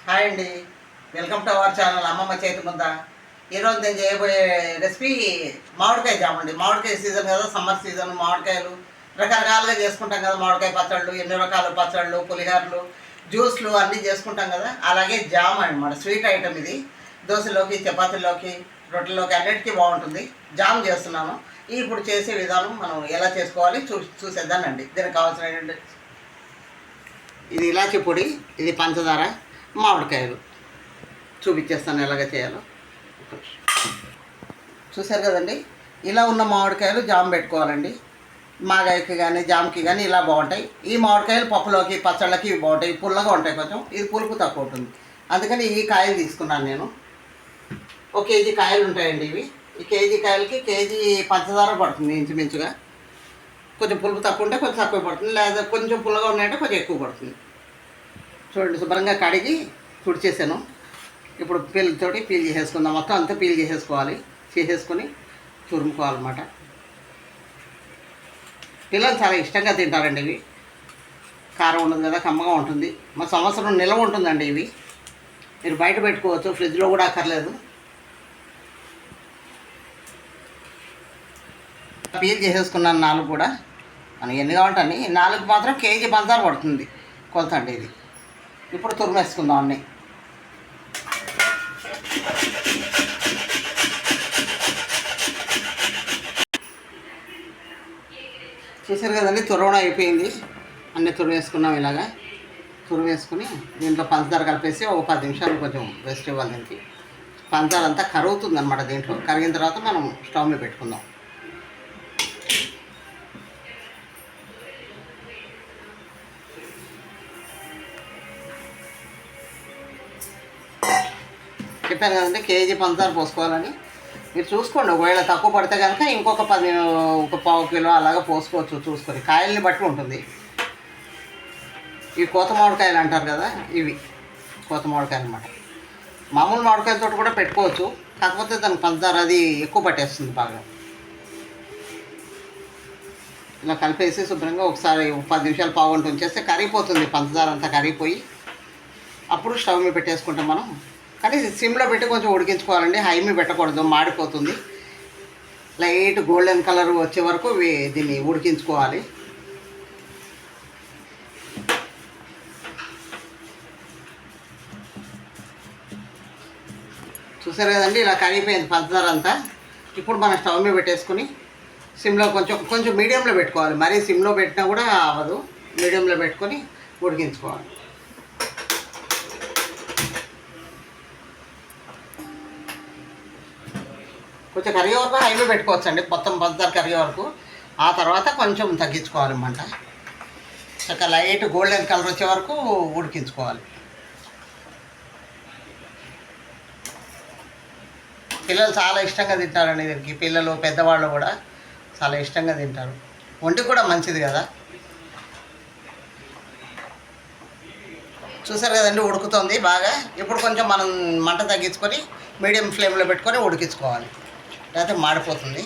Hi అండి, welcome to our channel అమ్మమ్మ చేతి ముద్ద. ఈరోజు నేను చేయబోయే రెసిపీ మామిడికాయ జామ్ అండి. మామిడికాయ సీజన్ కదా, సమ్మర్ సీజన్. మామిడికాయలు రకరకాలుగా చేసుకుంటాం కదా, మామిడికాయ పచ్చళ్ళు, ఎన్ని రకాల పచ్చళ్ళు, పులిహోరలు, జ్యూస్లు అన్నీ చేసుకుంటాం కదా. అలాగే జామ్ అనమాట, స్వీట్ ఐటమ్ ఇది. దోశలోకి, చపాతీలోకి, రొట్టెలోకి అన్నిటికీ బాగుంటుంది. జామ్ చేస్తున్నాను. ఇప్పుడు చేసే విధానం మనం ఎలా చేసుకోవాలి చూసేద్దానండి. దీనికి కావాల్సిన ఇది ఇలాచి పొడి, ఇది పంచదార, మామిడికాయలు చూపించేస్తాను ఎలాగ చేయాలో. చూసారు కదండి, ఇలా ఉన్న మామిడికాయలు జామ్ పెట్టుకోవాలండి. మాగాయకి కానీ జామ్కి కానీ ఇలా బాగుంటాయి. ఈ మామిడికాయలు పప్పులోకి, పచ్చళ్ళకి బాగుంటాయి. పుల్లగా ఉంటాయి కొంచెం, ఇది పులుపు తక్కువ ఉంటుంది. అందుకని ఈ కాయలు తీసుకున్నాను నేను. ఒక కేజీ కాయలు ఉంటాయండి ఇవి. ఈ కేజీ కాయలకి కేజీ పంచదార పడుతుంది ఇంచుమించుగా. కొంచెం పులుపు తక్కువ ఉంటే కొంచెం తక్కువ పడుతుంది, లేదా కొంచెం పుల్లగా ఉన్నాయంటే కొంచెం ఎక్కువ పడుతుంది. చూడండి, శుభ్రంగా కడిగి తుడిచేసాను. ఇప్పుడు పీల్ చేసేసుకుందాం. మొత్తం అంతా పీల్ చేసేసుకొని తురుముకోవాలన్నమాట. పిల్లలు చాలా ఇష్టంగా తింటారండి ఇవి. కారం ఉండదు కదా, కమ్మగా ఉంటుంది. మా సంవత్సరం నిల్వ ఉంటుందండి ఇవి. మీరు బయట పెట్టుకోవచ్చు, ఫ్రిడ్జ్లో కూడా అక్కర్లేదు. పీల్ చేసేసుకున్నాను 4 కూడా. మనం ఎన్ని కావాలంటే 4 మాత్రం కేజీ పంచదార పడుతుంది కొలత అండి ఇది. ఇప్పుడు తురిమేసుకుందాం అన్నీ. చూసారు కదండి, తురవడం అయిపోయింది. అన్నీ తురివేసుకున్నాం. ఇలాగా తురివేసుకుని దీంట్లో పంచదార కలిపేసి ఒక 10 నిమిషాలు కొంచెం రెస్ట్ ఇవ్వాలి. దీనికి పంచదార అంతా కరుగుతుంది అనమాట. దీంట్లో కరిగిన తర్వాత మనం స్టవ్ మీద పెట్టుకుందాం. చెప్పాను కదండి, కేజీ పంచదార పోసుకోవాలని. మీరు చూసుకోండి, ఒకవేళ తక్కువ పడితే కనుక ఇంకొక 1 పావు కిలో అలాగా పోసుకోవచ్చు చూసుకొని. కాయల్ని బట్టి ఉంటుంది. ఇవి కోత మామిడికాయలు అంటారు కదా, ఇవి కోత మామిడికాయలు అన్నమాట. మామూలు మామిడికాయలతో కూడా పెట్టుకోవచ్చు, కాకపోతే దానికి పంచదార అది ఎక్కువ పట్టేస్తుంది బాగా. ఇలా కలిపేసి శుభ్రంగా ఒకసారి 10 నిమిషాలు పావుగంట ఉంచేస్తే కరిగిపోతుంది. పంచదార అంతా కరిగిపోయి అప్పుడు స్టవ్ మీద పెట్టేసుకుంటాం మనం. కానీ సిమ్లో పెట్టి కొంచెం ఉడికించుకోవాలండి. హై మీద పెట్టకూడదు, మాడిపోతుంది. లైట్ గోల్డెన్ కలర్ వచ్చే వరకు దీన్ని ఉడికించుకోవాలి. చూసారు కదండి, ఇలా కరిగిపోయింది పంచదార అంతా. ఇప్పుడు మనం స్టవ్ మీద పెట్టేసుకుని సిమ్లో కొంచెం మీడియంలో పెట్టుకోవాలి. మరీ సిమ్లో పెట్టినా కూడా అవ్వదు, మీడియంలో పెట్టుకొని ఉడికించుకోవాలి. కొంచెం కరిగే వరకు హైలో పెట్టుకోవచ్చు అండి, మొత్తం పంచదార కరిగే వరకు. ఆ తర్వాత కొంచెం తగ్గించుకోవాలన్నమాట. చక్కగా లైట్ గోల్డెన్ కలర్ వచ్చే వరకు ఉడికించుకోవాలి. పిల్లలు చాలా ఇష్టంగా తింటారండి దీనికి. పిల్లలు, పెద్దవాళ్ళు కూడా చాలా ఇష్టంగా తింటారు. ఒంటికి కూడా మంచిది కదా. చూసారు కదండి, ఉడుకుతుంది బాగా. ఇప్పుడు కొంచెం మనం మంట తగ్గించుకొని మీడియం ఫ్లేమ్లో పెట్టుకొని ఉడికించుకోవాలి, లేకపోతే మాడిపోతుంది.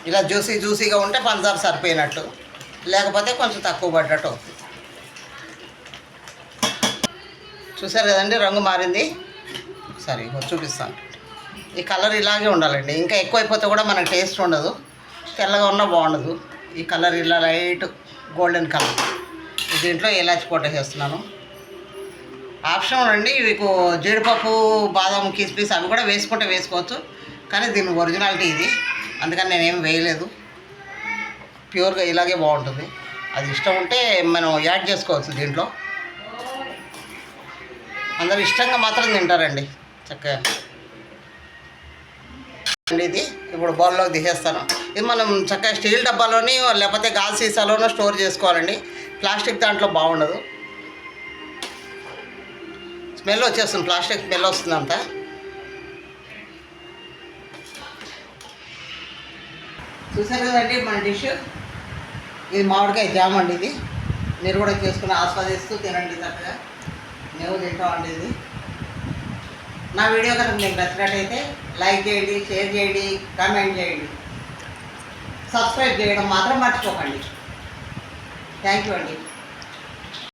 ఇలా జ్యూసీగా ఉంటే పంచదార సరిపోయినట్టు, లేకపోతే కొంచెం తక్కువ పడ్డట్టు అవుతుంది. చూసారు కదండి, రంగు మారింది. సరే చూపిస్తాను. ఈ కలర్ ఇలాగే ఉండాలండి. ఇంకా ఎక్కువైపోతే కూడా మనకు టేస్ట్ ఉండదు, తెల్లగా ఉన్నా బాగుండదు. ఈ కలర్ ఇలా లైట్ గోల్డెన్ కలర్. దీంట్లో ఇలాచి పొడి వేస్తున్నాను. ఆప్షనల్ అండి. మీకు జీడిపప్పు, బాదం, కిస్మిస్ అవి కూడా వేసుకోవచ్చు. కానీ దీని ఒరిజినాలిటీ ఇది, అందుకని నేనేం వేయలేదు. ప్యూర్గా ఇలాగే బాగుంటుంది. అది ఇష్టం ఉంటే మనం యాడ్ చేసుకోవచ్చు దీంట్లో. అందరూ ఇష్టంగా మాత్రం తింటారండి చక్కగా. ఇది ఇప్పుడు బౌల్లోకి తీసేస్తాను. ఇది మనం చక్కగా స్టీల్ డబ్బాలోని లేకపోతే గాజు సీసాలోనో స్టోర్ చేసుకోవాలండి. ప్లాస్టిక్ దాంట్లో బాగుండదు, స్మెల్ వచ్చేస్తుంది. ప్లాస్టిక్ స్మెల్ వస్తుంది అంతా. చూసారు కదండి మన డిష్. ఇది మామిడికాయ జామ్ అండి. ఇది మీరు కూడా చేసుకుని ఆస్వాదిస్తూ తినండి చక్కగా. మేము తింటామండి ఇది. నా వీడియో కనుక మీకు నచ్చినట్టయితే లైక్ చేయండి, షేర్ చేయండి, కామెంట్ చేయండి, సబ్స్క్రైబ్ చేయడం మాత్రం మర్చిపోకండి. థ్యాంక్ యూ అండి.